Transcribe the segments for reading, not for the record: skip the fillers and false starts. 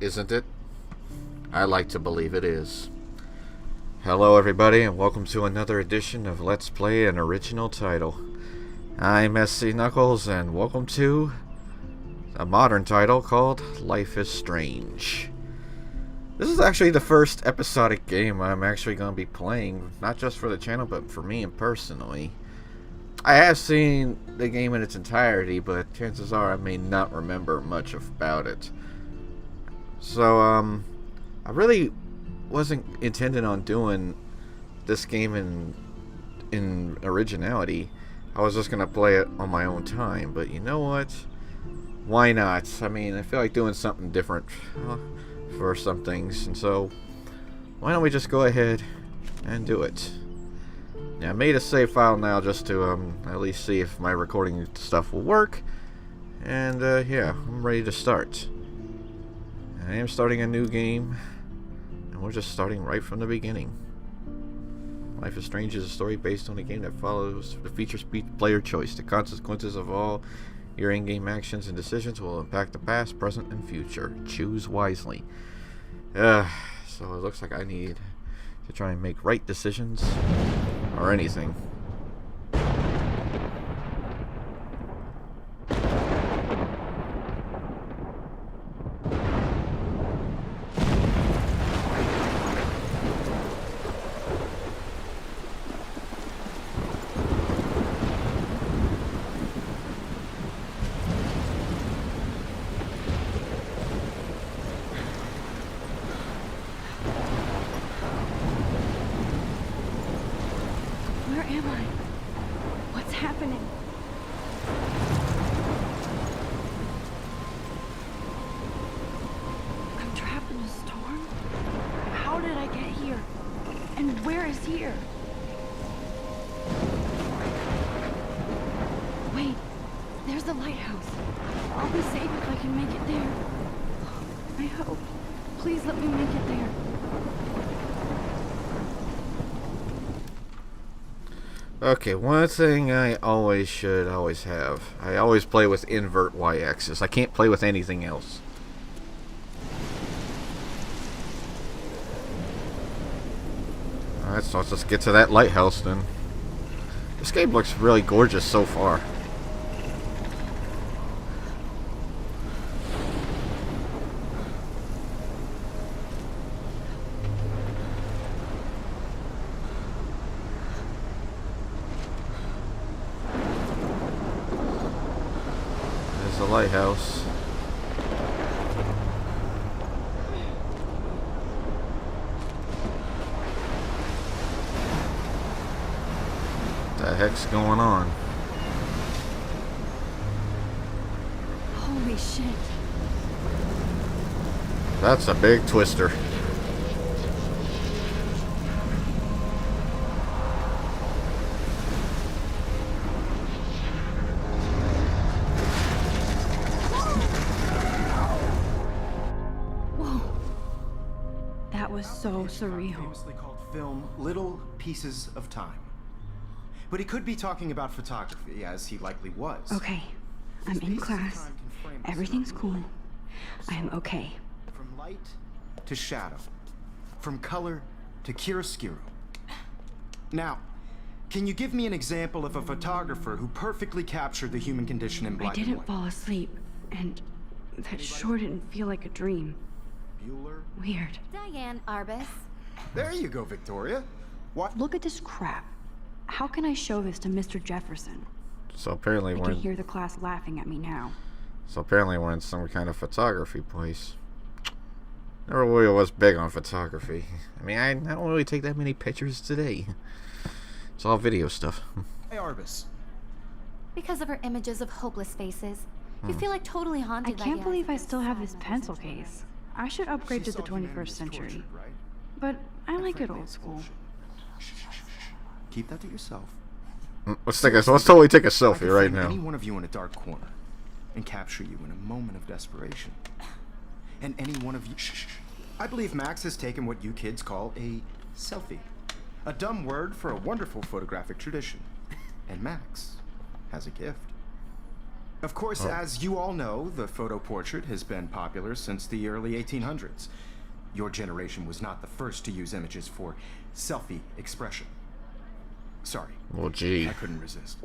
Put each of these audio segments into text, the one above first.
isn't it? I like to believe it is. Hello everybody and welcome to another edition of Let's Play an Original Title. I'm SC Knuckles and welcome to a modern title called Life is Strange. This is actually the first episodic game I'm actually going to be playing, not just for the channel but for me and personally. I have seen the game in its entirety, but chances are I may not remember much about it. So, I really wasn't intending on doing this game in originality. I was just gonna play it on my own time, but you know what? Why not? I mean, I feel like doing something different for some things, and so why don't we just go ahead and do it? Now, I made a save file now just to at least see if my recording stuff will work, and yeah, I'm ready to start. I am starting a new game, and we're just starting right from the beginning. Life is Strange is a story based on a game that follows the features player choice. The consequences of all your in-game actions and decisions will impact the past, present, and future. Choose wisely. So it looks like I need to try and make right decisions, or anything. Where am I? What's happening? I'm trapped in a storm? How did I get here? And where is here? Wait, there's the lighthouse. I'll be safe if I can make it there. I hope. Please let me make it there. Okay, one thing I should always have. I always play with invert y-axis. I can't play with anything else. Alright, so let's just get to that lighthouse then. This game looks really gorgeous so far. The lighthouse. What the heck's going on? Holy shit. That's a big twister. That was so surreal. Famously called film Little Pieces of Time. But he could be talking about photography, as he likely was. Okay, I'm in class. Everything's cool. I am okay. From light to shadow. From color to chiaroscuro. Now, can you give me an example of a photographer who perfectly captured the human condition in black and I didn't white? fall asleep, and that sure didn't feel like a dream. Bueller? Weird. Diane Arbus. There you go, Victoria. What? Look at this crap. How can I show this to Mr. Jefferson? So apparently I we're can in, hear the class laughing at me now. we're in some kind of photography place. Never really was big on photography. I mean, I don't really take that many pictures today. It's all video stuff. Hey, Arbus. Because of her images of hopeless faces. You feel like totally I haunted by can't the believe I African still have this silence pencil and case. I should upgrade to the 21st century. Tortured, right? But I like it Frankly, old it's school. bullshit. Shh. Keep that to yourself. Let's totally take a I selfie could right frame now. any one of you in a dark corner and capture you in a moment of desperation. And any one of you... I believe Max has taken what you kids call a selfie. A dumb word for a wonderful photographic tradition. And Max has a gift. Of course, as you all know, the photo portrait has been popular since the early 1800s. Your generation was not the first to use images for selfie expression. Sorry. Well, gee. I couldn't resist.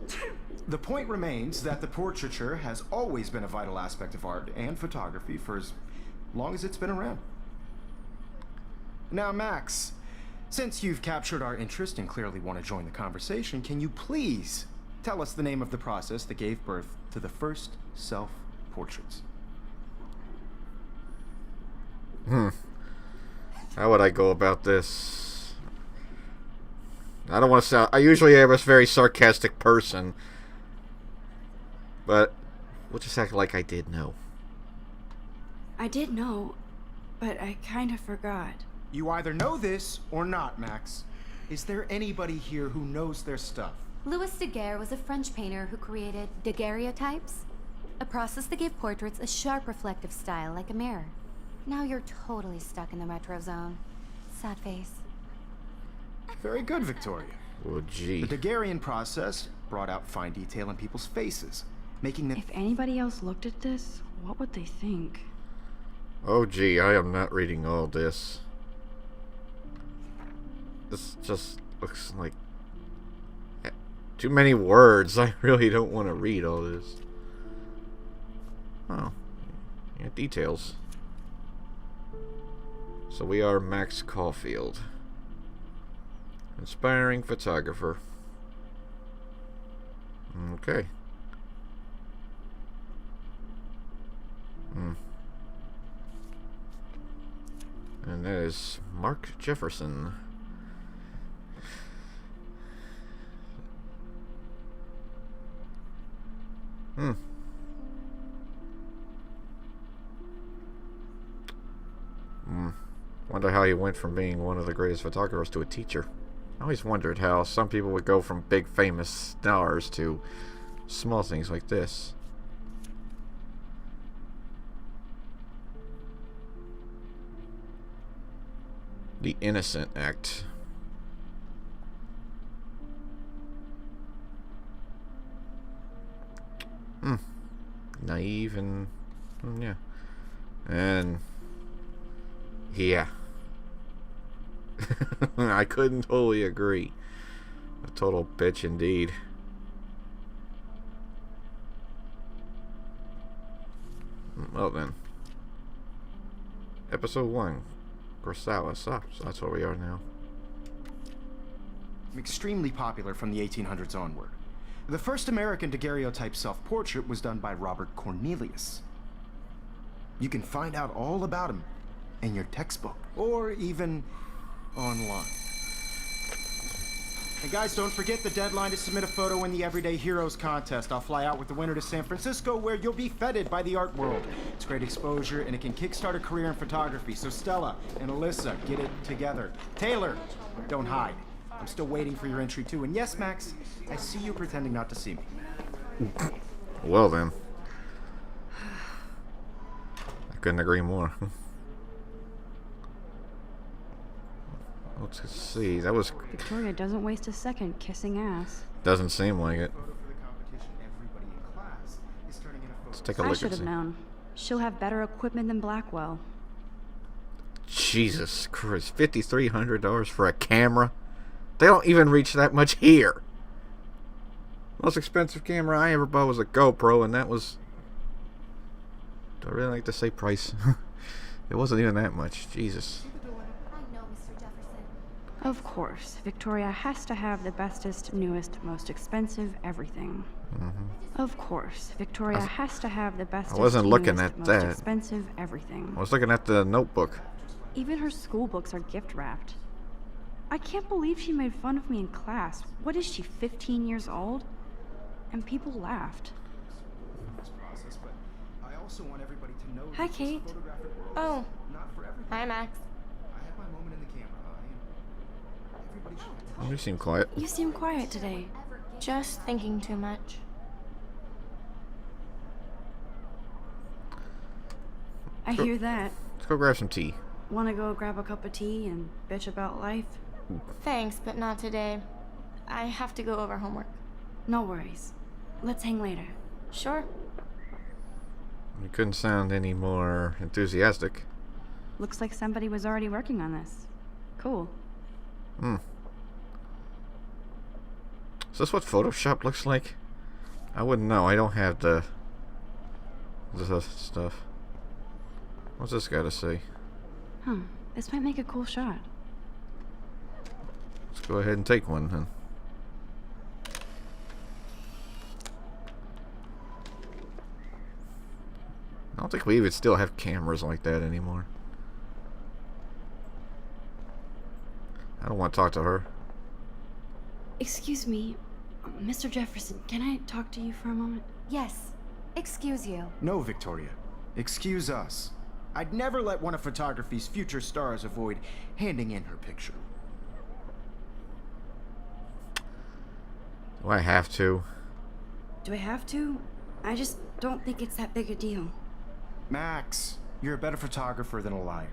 The point remains that the portraiture has always been a vital aspect of art and photography for as long as it's been around. Now, Max, since you've captured our interest and clearly want to join the conversation, can you please tell us the name of the process that gave birth to the first self-portraits? How would I go about this? I don't want to sound... I usually am a very sarcastic person. But we'll just act like I did know. I did know, but I kind of forgot. You either know this or not, Max. Is there anybody here who knows their stuff? Louis Daguerre was a French painter who created daguerreotypes, a process that gave portraits a sharp reflective style like a mirror. Now you're totally stuck in the retro zone. Sad face. Very good, Victoria. Oh, gee. The Daguerrean process brought out fine detail in people's faces, making them... If anybody else looked at this, what would they think? Oh, gee, I am not reading all this. This just looks like... too many words. I really don't want to read all this. Oh. Yeah, details. So we are Max Caulfield. Inspiring photographer. Okay. And that is Mark Jefferson. Wonder how he went from being one of the greatest photographers to a teacher. I always wondered how some people would go from big famous stars to small things like this. The Innocent Act. Naive and... yeah. And... yeah. I couldn't totally agree. A total bitch indeed. Well then. Episode 1. Chrysalis. Ah, so that's where we are now. Extremely popular from the 1800s onward. The first American daguerreotype self-portrait was done by Robert Cornelius. You can find out all about him in your textbook, or even online. And guys, don't forget the deadline to submit a photo in the Everyday Heroes contest. I'll fly out with the winner to San Francisco, where you'll be feted by the art world. It's great exposure, and it can kickstart a career in photography. So Stella and Alyssa, get it together. Taylor, don't hide. I'm still waiting for your entry too. And yes, Max, I see you pretending not to see me. Well then. I couldn't agree more. Let's see. That was... Victoria doesn't waste a second kissing ass. Doesn't seem like it. Let's take a look I and should have see. known. She'll have better equipment than Blackwell. Jesus Christ. $5,300 for a camera? They don't even reach that much here. Most expensive camera I ever bought was a GoPro, and that was... do I really like to say price? It wasn't even that much. Jesus. I know, Mr. Jefferson. Of course, Victoria has to have the bestest, newest, most expensive everything. Of course, Victoria has to have the bestest, wasn't looking newest, at most that. expensive everything. I was looking at the notebook. Even her school books are gift wrapped. I can't believe she made fun of me in class. What is she, 15 years old? And people laughed. Hi, Kate. Oh, hi, Max. You seem quiet. You seem quiet today. Just thinking too much. I hear that. Let's go grab some tea. Wanna go grab a cup of tea and bitch about life? Thanks, but not today. I have to go over homework. No worries. Let's hang later. Sure. You couldn't sound any more enthusiastic. Looks like somebody was already working on this. Cool. Is this what Photoshop looks like? I wouldn't know. I don't have the stuff. What's this got to say? This might make a cool shot. Let's go ahead and take one then. I don't think we even still have cameras like that anymore. I don't want to talk to her. Excuse me, Mr. Jefferson, can I talk to you for a moment? Yes. Excuse you. No, Victoria. Excuse us. I'd never let one of photography's future stars avoid handing in her picture. Do I have to? Do I have to? I just don't think it's that big a deal. Max, you're a better photographer than a liar.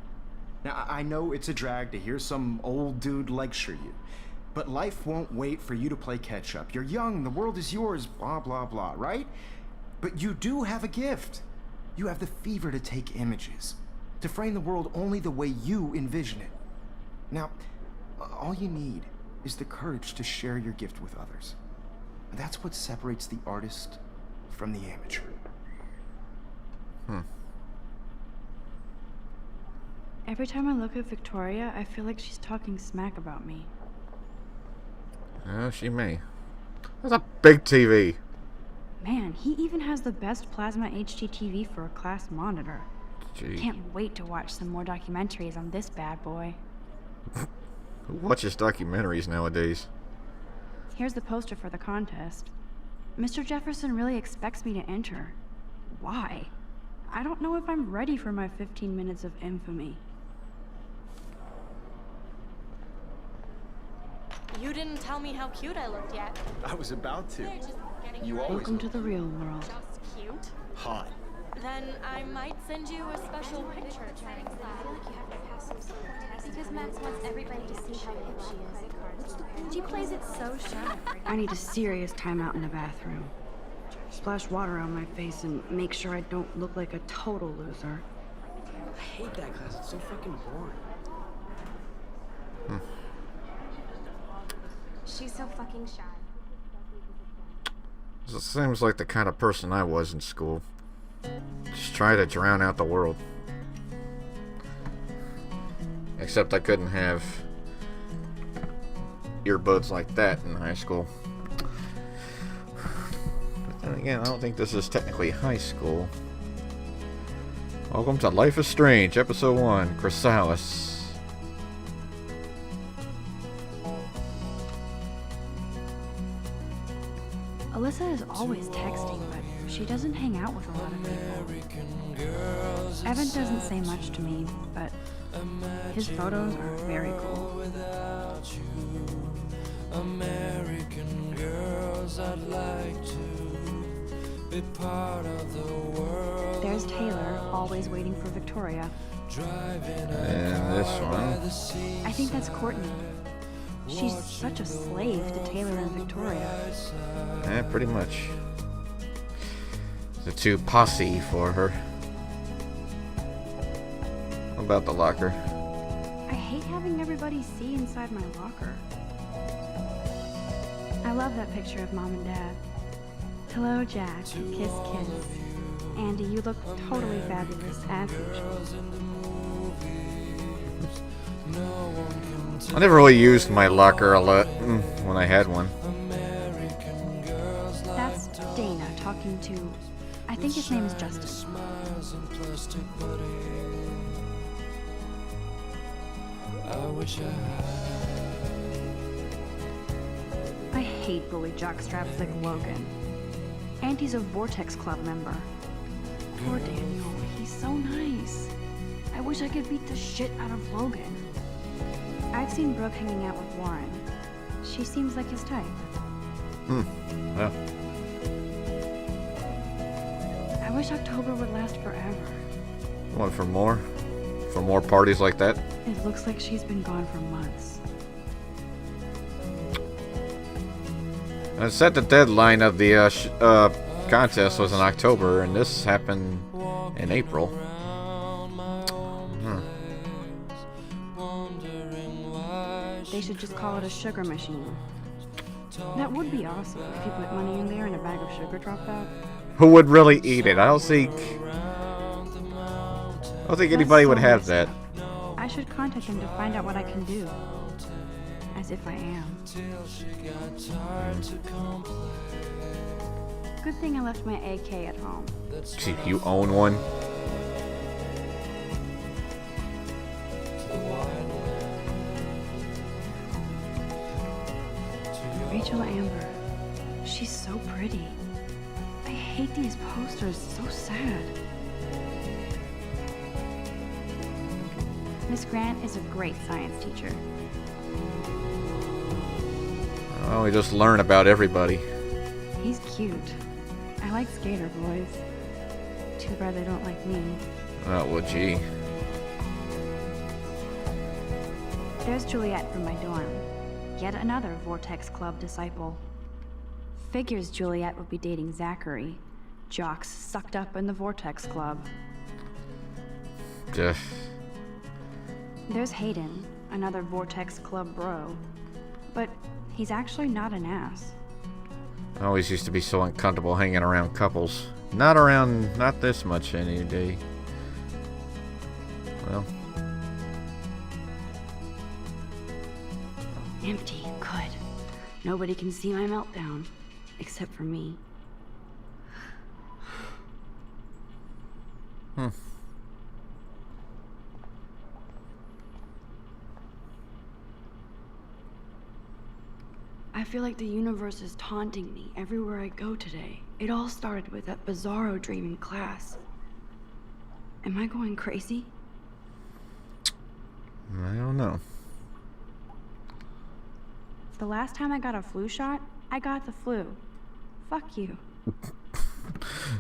Now, I know it's a drag to hear some old dude lecture you, but life won't wait for you to play catch-up. You're young, the world is yours, blah, blah, blah, right? But you do have a gift. You have the fever to take images, to frame the world only the way you envision it. Now, all you need is the courage to share your gift with others. That's what separates the artist from the amateur. Every time I look at Victoria, I feel like she's talking smack about me. She may. That's a big TV. Man, he even has the best plasma HD TV for a class monitor. Gee. Can't wait to watch some more documentaries on this bad boy. Who watches documentaries nowadays? Here's the poster for the contest. Mr. Jefferson really expects me to enter. Why? I don't know if I'm ready for my 15 minutes of infamy. You didn't tell me how cute I looked yet. I was about to. You Welcome to the real world. Just cute. Hot. Then I might send you a special picture during class. Because Max wants everybody to see how hip she is. She plays it so sharp. I need a serious timeout in the bathroom. Splash water on my face and make sure I don't look like a total loser. I hate that class. It's so fucking boring. She's so fucking shy. This seems like the kind of person I was in school. Just try to drown out the world. Except I couldn't have earbuds like that in high school. But then again, I don't think this is technically high school. Welcome to Life is Strange, Episode 1, Chrysalis. Alyssa is always texting, but she doesn't hang out with a lot of people. Evan doesn't say much to me, but his photos are very cool. American girls, I'd like to be part of the world. There's Taylor, always waiting for Victoria. And this one. I think that's Courtney. She's such a slave to Taylor and Victoria. Yeah, pretty much. The two posse for her. What about the locker? I hate having everybody see inside my locker. I love that picture of Mom and Dad. Hello, Jack. Kiss, kiss. Andy, you look totally fabulous, as usual. I never really used my locker a lot when I had one. That's Dana talking to... I think his name is Justin. I hate bully jockstraps like Logan. And he's a Vortex Club member. Poor Daniel, he's so nice. I wish I could beat the shit out of Logan. I've seen Brooke hanging out with Warren. She seems like his type. Yeah. I wish October would last forever. Want for more? For more parties like that? It looks like she's been gone for months. I said the deadline of the contest was in October, and this happened In April. They should just call it a sugar machine. That would be awesome if you put money in there and a bag of sugar dropped out. Who would really eat it? I don't think anybody would have that. I should contact them to find out what I can do. As if I am. Good thing I left my AK at home. See, you own one. Rachel Amber. She's so pretty. I hate these posters. So sad. Miss Grant is a great science teacher. Oh, we just learn about everybody. He's cute. I like skater boys. Too bad they don't like me. Oh, well, gee. There's Juliet from my dorm. Yet another Vortex Club disciple. Figures Juliet would be dating Zachary. Jocks sucked up in the Vortex Club. Duh. There's Hayden, another Vortex Club bro. But he's actually not an ass. I always used to be so uncomfortable hanging around couples. Not this much any day. Well. Empty. Good. Nobody can see my meltdown. Except for me. I feel like the universe is taunting me everywhere I go today. It all started with that bizarro dream in class. Am I going crazy? I don't know. The last time I got a flu shot, I got the flu. Fuck you.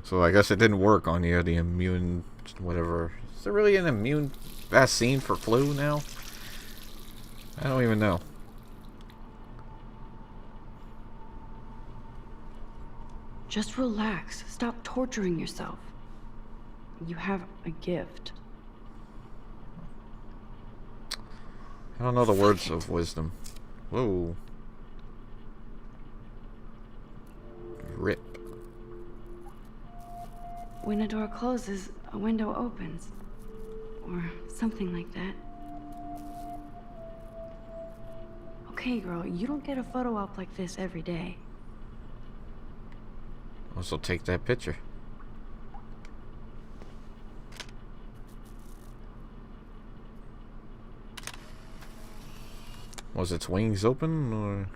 So I guess it didn't work on you, the immune whatever. Is there really an immune vaccine for flu now? I don't even know. Just relax. Stop torturing yourself. You have a gift. I don't know the words of wisdom. Whoa. Rip. When a door closes, a window opens. Or something like that. Okay, girl, you don't get a photo op like this every day. Also take that picture. Was its wings open, or?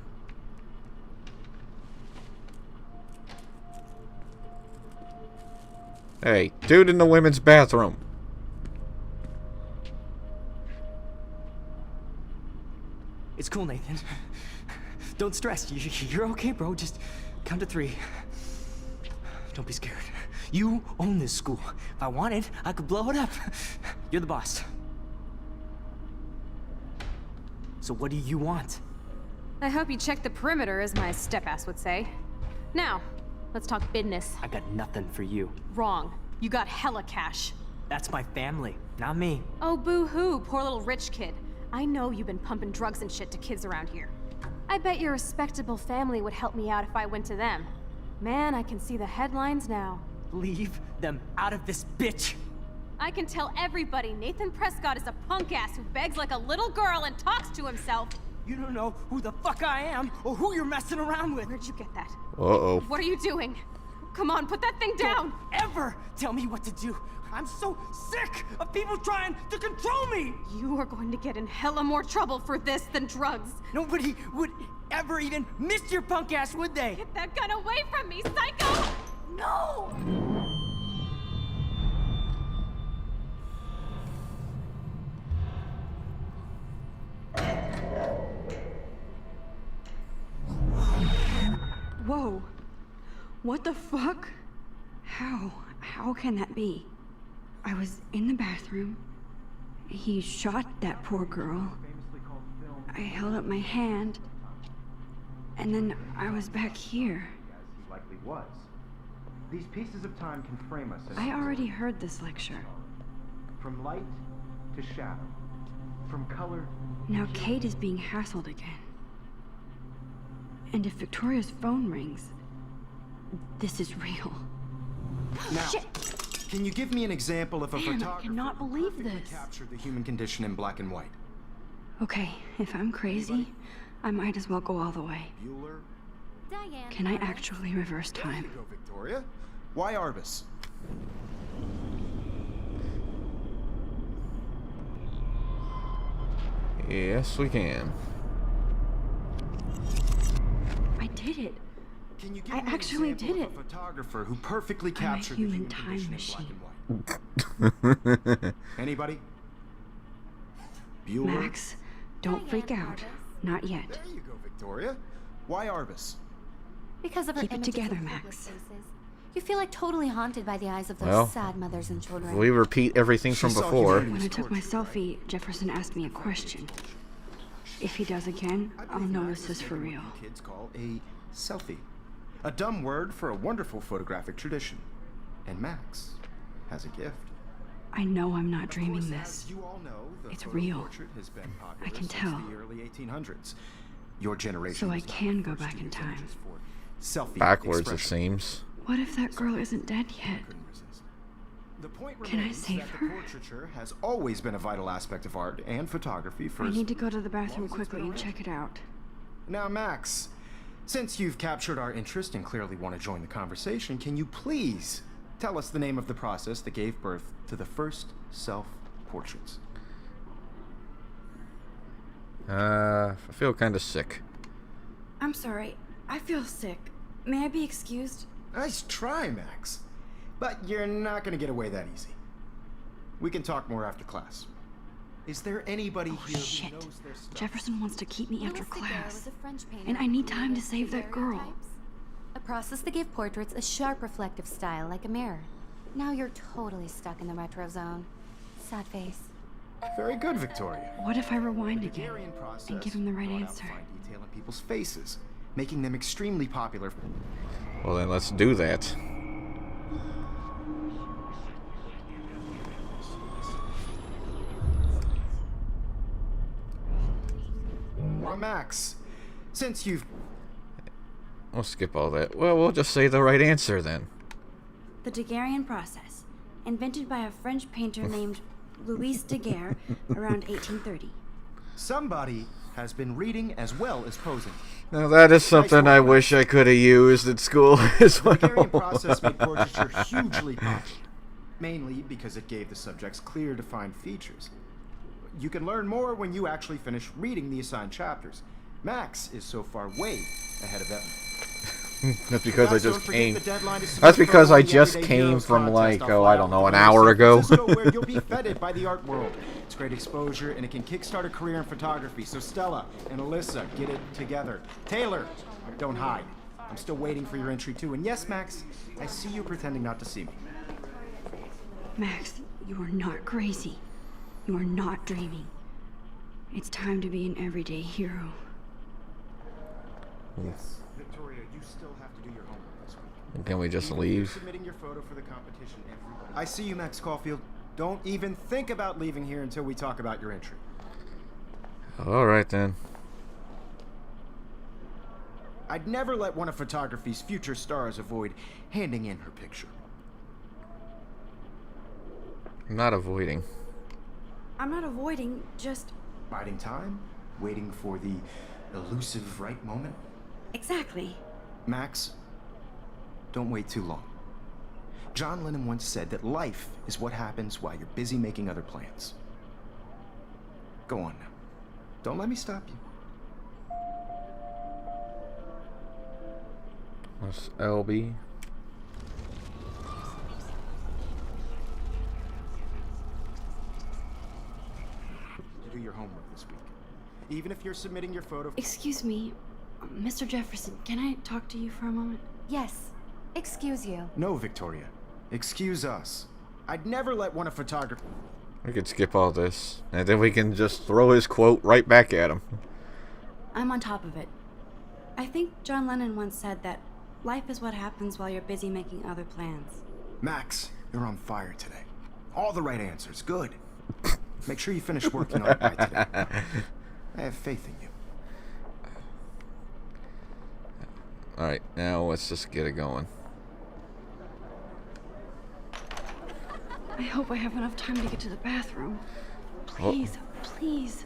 Hey, dude in the women's bathroom. It's cool, Nathan. Don't stress. You're okay, bro. Just count to 3. Don't be scared. You own this school. If I wanted, I could blow it up. You're the boss. So what do you want? I hope you check the perimeter, as my step-ass would say. Now, let's talk business. I got nothing for you. Wrong. You got hella cash. That's my family, not me. Oh, boo-hoo, poor little rich kid. I know you've been pumping drugs and shit to kids around here. I bet your respectable family would help me out if I went to them. Man, I can see the headlines now. Leave them out of this, bitch! I can tell everybody Nathan Prescott is a punk ass who begs like a little girl and talks to himself. You don't know who the fuck I am or who you're messing around with. Where'd you get that? Uh-oh. What are you doing? Come on, put that thing down! Don't ever tell me what to do! I'm so sick of people trying to control me! You are going to get in hella more trouble for this than drugs. Nobody would ever even miss your punk ass, would they? Get that gun away from me, psycho! No! Whoa. What the fuck? How can that be? I was in the bathroom. He shot that poor girl. I held up my hand. And then I was back here. As he likely was. These pieces of time can frame us. I already heard this lecture. From light to shadow. From color. Now Kate is being hassled again. And if Victoria's phone rings, this is real. Now, Shit! can you give me an example of a Man, I photographer cannot who believe perfectly this. captured the human condition in black and white? Okay, if I'm crazy, I might as well go all the way. Bueller? Diane. Can I actually reverse There time? you go, Victoria. Why Arbus? Yes, we can. I did it. Can you give I me an actually example did of a photographer who perfectly I'm a captured the human human time condition machine. in black and white? Anybody? Bueller? Max, don't freak out. Not yet. There you go, Victoria. Why Arbus? Because of her Keep it images together, of people's Max. faces. You feel like totally haunted by the eyes of those Well, sad mothers and children. We repeat everything from She saw before. humanity. When I took my selfie, Jefferson asked me a question. If he does again, I'll know this is for real. What you kids call a selfie. A dumb word for a wonderful photographic tradition. And Max has a gift. I know I'm not Of dreaming course, this. as you all know, the It's photo real. portrait has been popular I can since tell. the early 1800s. Your generation So I was not can the go first back to in use time. images for selfie Backwards, it expression. seems. What if that girl isn't dead yet? Couldn't resist. The point Can I remains save that her? the portraiture has always been a vital aspect of art and photography for I as need to go to the bathroom long as it's quickly been and around. check it out. Now, Max, since you've captured our interest and clearly want to join the conversation, can you please tell us the name of the process that gave birth to the first self-portraits? I feel kind of sick. I'm sorry. I feel sick. May I be excused? Nice try, Max. But you're not going to get away that easy. We can talk more after class. Is there anybody Oh, here shit. who knows their stuff? Jefferson wants to keep me after Louis Daguerre class. was a French painter And I who need time to created save that girl. daguerreotypes, a process that gave portraits a sharp reflective style like a mirror. Now you're totally stuck in the retro zone. Sad face. Very good, Victoria. What if I rewind again Daguerrean process and give him the right brought out answer? fine detail in people's faces, making them extremely popular. Well, then let's do that. Well, Max, since you've We'll skip all that. Well, we'll just say the right answer then. The Daguerrean process, invented by a French painter named Louis Daguerre around 1830. somebody has been reading as well as posing. Now that is something I wish I could have used at school as The Daguerrean well. process made portraiture hugely popular, mainly because it gave the subjects clear, defined features. You can learn more when you actually finish reading the assigned chapters. Max is so far way ahead of Evan. That's because I Guys, don't just forget came. the deadline to submit That's because photo I in the just Everyday came Heroes from contest. like, I'll oh, fly I out don't know, to an San hour ago. Francisco, where you'll be feted by the art world. It's great exposure, and it can kickstart a career in photography. So Stella and Alyssa, get it together. Taylor, don't hide. I'm still waiting for your entry too. And yes, Max, I see you pretending not to see me. Max, you are not crazy. You are not dreaming. It's time to be an everyday hero. Yes, Victoria, you still have to do your homework this week. Can we just Even if you're leave? submitting your photo for the competition, everybody. I see you, Max Caulfield. Don't even think about leaving here until we talk about your entry. All right then. I'd never let one of photography's future stars avoid handing in her picture. I'm not avoiding. I'm not avoiding, just Biding time, waiting for the elusive right moment. exactly. Max, don't wait too long. John Lennon once said that life is what happens while you're busy making other plans. Go on now. Don't let me stop you. That's LB. To do your homework this week. Even if you're submitting your photo. Excuse me, Mr. Jefferson, can I talk to you for a moment? Yes. Excuse you. No, Victoria. Excuse us. I'd never let one of photography. We could skip all this, and then we can just throw his quote right back at him. I'm on top of it. I think John Lennon once said that Life is what happens while you're busy making other plans. Max, you're on fire today. All the right answers. Good. Make sure you finish working on it by today. I have faith in you. Alright, now let's just get it going. I hope I have enough time to get to the bathroom. Please, please.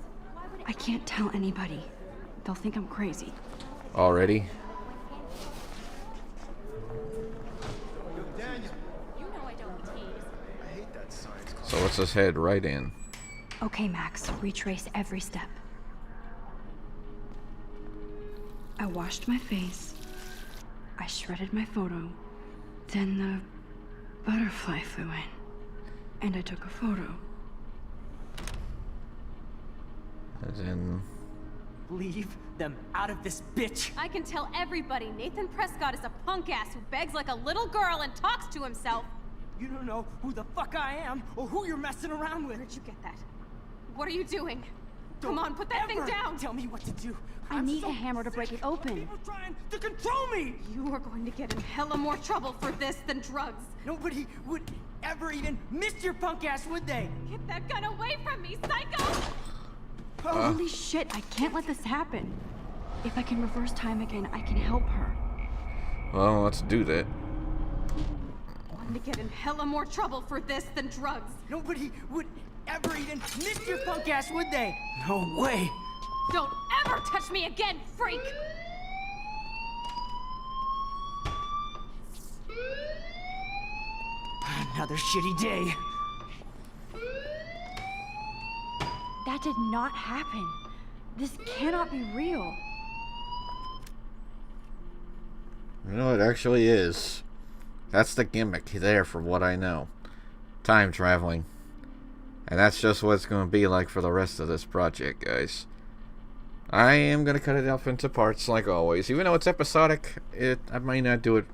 I can't tell anybody. They'll think I'm crazy. Already? So let's just head right in. Okay, Max, retrace every step. I washed my face. I shredded my photo. Then the butterfly flew in. And I took a photo. As in... Leave them out of this, bitch! I can tell everybody Nathan Prescott is a punk ass who begs like a little girl and talks to himself. You don't know who the fuck I am or who you're messing around with. Where'd you get that? What are you doing? Come Don't on, put that thing ever down! Tell me what to do. I I'm need so a hammer to break it open. People trying to control me. You are going to get in hella more trouble for this than drugs. Nobody would ever even miss your punk ass, would they? Get that gun away from me, psycho! Holy shit, I can't let this happen. If I can reverse time again, I can help her. Well, let's do that. Going to get in hella more trouble for this than drugs. Nobody would ever even miss your punk ass, would they? No way. Don't ever touch me again, freak! Another shitty day. That did not happen. This cannot be real. You know, it actually is. That's the gimmick there, for what I know. Time traveling. And that's just what it's going to be like for the rest of this project, guys. I am going to cut it up into parts, like always. Even though it's episodic, I may not do it.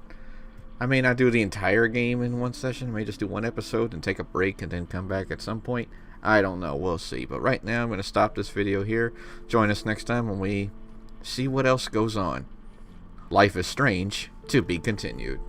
I may not do the entire game in one session. I may just do one episode and take a break and then come back at some point. I don't know. We'll see. But right now, I'm going to stop this video here. Join us next time when we see what else goes on. Life is Strange, to be continued.